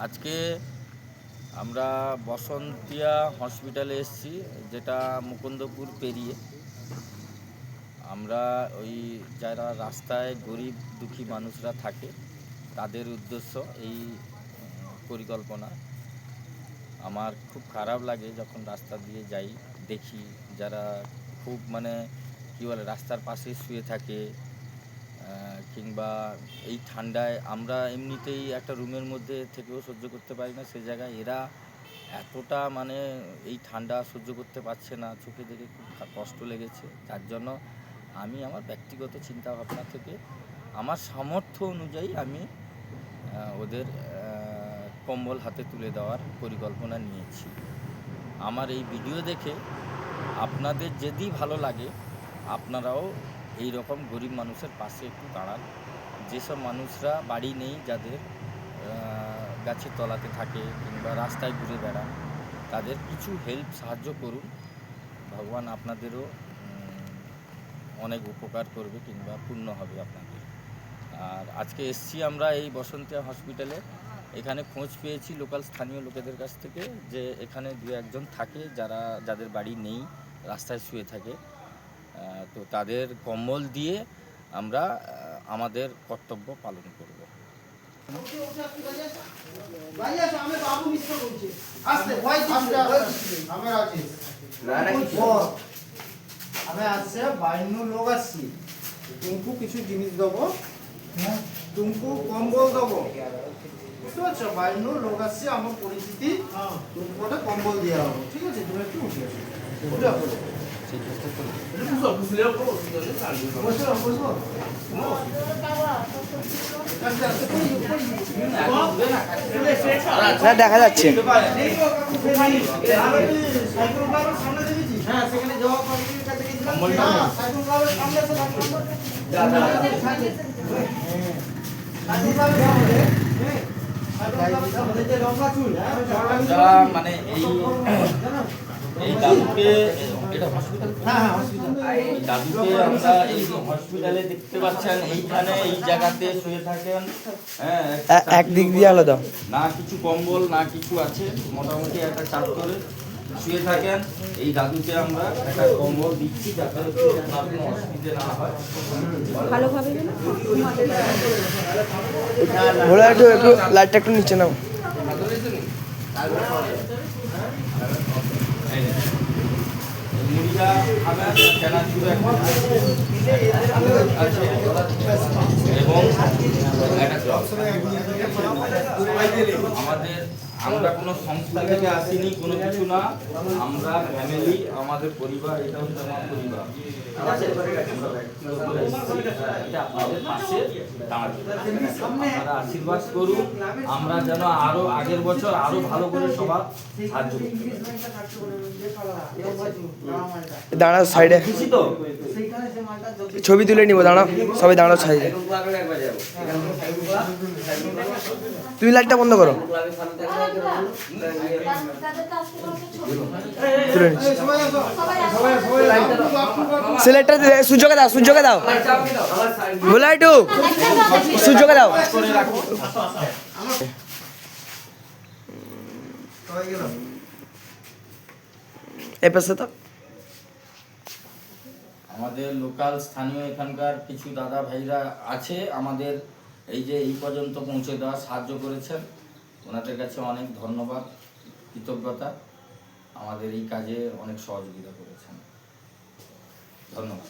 আজকে আমরা বসন্তিয়া হসপিটালে এসেছি, যেটা মুকুন্দপুর পেরিয়ে। আমরা ওই যারা রাস্তায় গরিব দুঃখী মানুষরা থাকে তাদের উদ্দেশ্য এই পরিকল্পনা। আমার খুব খারাপ লাগে যখন রাস্তা দিয়ে যাই, দেখি যারা খুব কী বলে রাস্তার পাশে শুয়ে থাকে, কিংবা এই ঠান্ডায় আমরা এমনিতেই একটা রুমের মধ্যে থেকেও সহ্য করতে পারি না, সে জায়গায় এরা এতটা এই ঠান্ডা সহ্য করতে পারছে না। চোখে দেখে খুব কষ্ট লেগেছে। তার জন্য আমি আমার ব্যক্তিগত চিন্তাভাবনা থেকে আমার সামর্থ্য অনুযায়ী আমি ওদের কম্বল হাতে তুলে দেওয়ার পরিকল্পনা নিয়েছি। আমার এই ভিডিও দেখে আপনাদের যদি ভালো লাগে, আপনারাও এই রকম গরিব মানুষের পাশে একটু দাঁড়ান। যেসব মানুষরা বাড়ি নেই, যাদের গাছের তলাতে থাকে কিংবা রাস্তায় ঘুরে বেড়ান, তাদের কিছু হেল্প সাহায্য করুন। ভগবান আপনাদেরও অনেক উপকার করবে কিংবা পূর্ণ হবে আপনাদের। আর আজকে এসছি আমরা এই বসন্তিয়া হসপিটালে। এখানে খোঁজ পেয়েছি লোকাল স্থানীয় লোকেদের কাছ থেকে যে এখানে দু একজন থাকে যাদের বাড়ি নেই, রাস্তায় শুয়ে থাকে। তো তাদের কম্বল দিয়ে আমরা আমাদের কর্তব্য পালন করব। আমি আসছে বাইন্ন লোক আসছি, তুমকু কিছু জিনিস দেবো, তুমকু কম্বল দেবো, বুঝতে পারছো? বাইন্ন লোক আসছে আমার পরিচিতি, তুমকু একটা কম্বল দেওয়া হবো, ঠিক আছে? তুমি একটু উঠে আসো, উঠে আসো। দেখা যাচ্ছে এই দাদুকে আমরা এই হসপিটালে দেখতে পাচ্ছেন, এইখানে এই জায়গাতে শুয়ে থাকেন। একদিক দিয়ে আলাদা না কিছু কম্বল না কিছু আছে, মোটামুটি একটা চাপ করে শুয়ে থাকেন। এই দাদুকে আমরা একটা কম্বল দিচ্ছি যাতে আপনার কোনো অসুবিধে না হয়। ভালোভাবে বলে একটু লাইটটা একটু নিচে নাও। মুড়িটা খাবেন, চানাচুর এবং আমরা কোনো সংস্থা থেকে আসিনি, কোনো কিছু না। আমরা ফ্যামিলি, আমাদের পরিবার, এটা হচ্ছে আমার পরিবার। আপনাদের পাশে আপনারা আশীর্বাদ করুন, আমরা যেন আরো আগের বছর আরো ভালো করে সবার সাহায্য করতে পারি। দাঁড়াও সাইডে, খুশি তো? ছবি তুলে নিবো, দাঁড়াও সবাই দাঁড়াও সাইডে। তুমি লাইটটা বন্ধ করো, তুলে নিচ্ছি। সিলেক্টটা সূর্যকে দাও, সূর্যকে দাও, বলে একটু সূর্যকে দাও। এ পাশে তো আমাদের লোকাল স্থানীয় এখানকার কিছু দাদা ভাইরা আছে, আমাদের এই পর্যন্ত পৌঁছে দেওয়ার সাহায্য করেছেন। ওনাদের কাছে অনেক ধন্যবাদ, কৃতজ্ঞতা। আমাদের এই কাজে অনেক সহযোগিতা করেছেন। ধন্যবাদ।